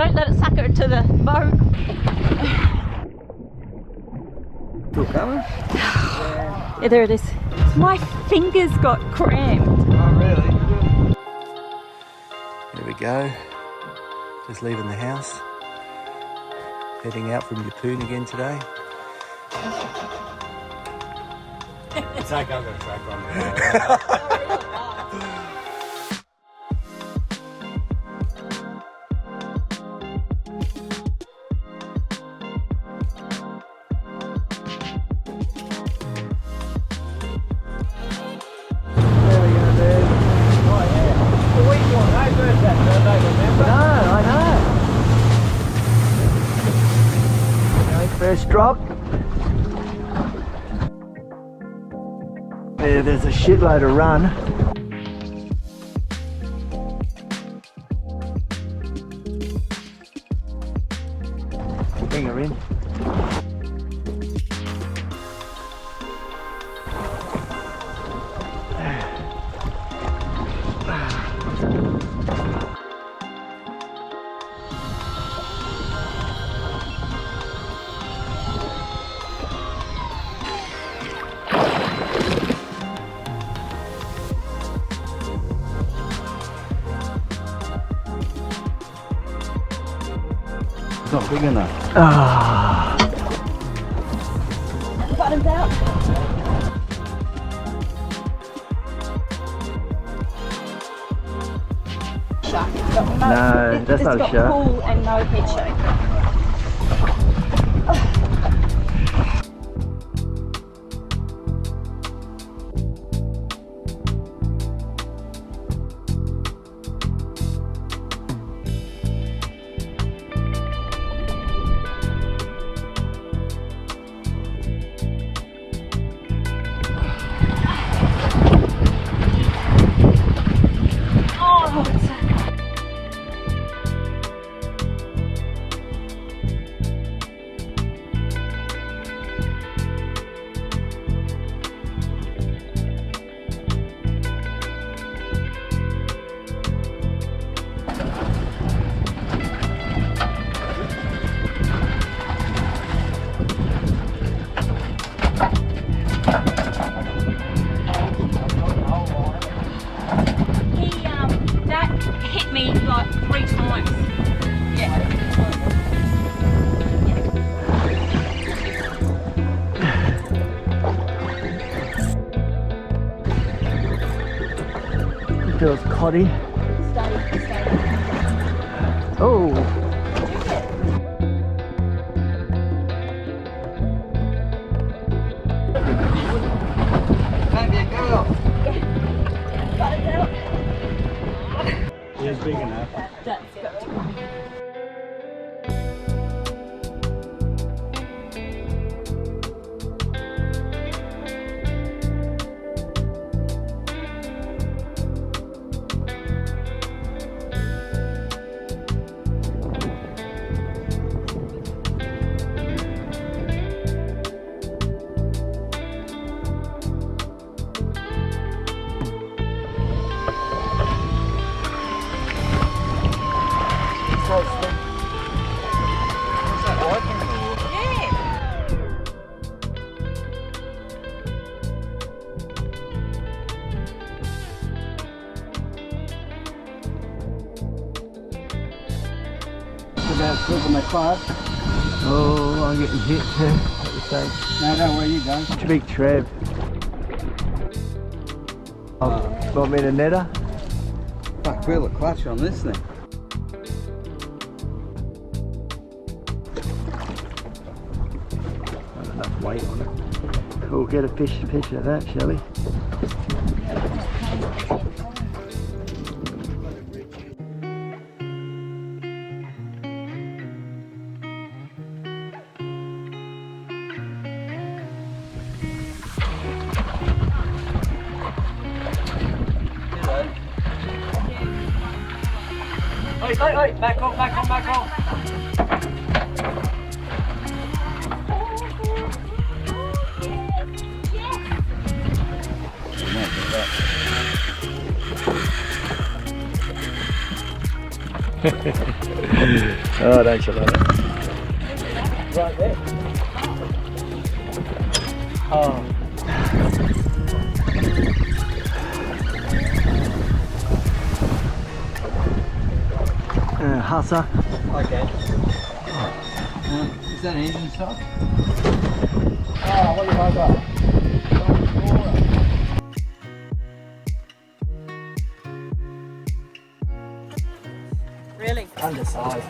Don't let it sucker to the boat. Still coming? Yeah, there it is. My fingers got cramped. Oh, really? There we go. Just leaving the house. Heading out from Yeppoon again today. It's like I'm going to track on there. First drop. There's a shitload of run. Bring her in. It's not big enough. Ah. Bottoms out. Shark. No, that's not a It's got shark. pool and no head shape. Feels coddy. Stay. Oh. Maybe a girl. Bottoms out. It's big enough. That's got to go. About flipping the club. Oh, I'm getting hit too at the same. No, don't worry, you go. It's a big Trev. Want me to net her? Fuck, feel the clutch on this thing. Not enough weight on it. We'll get a picture of that, shall we? Oi, back on. Oh, don't you love it? Right there. Oh. Hassa. Okay. Is that engine stuff? Oh, what do you like that? Really? Undersized.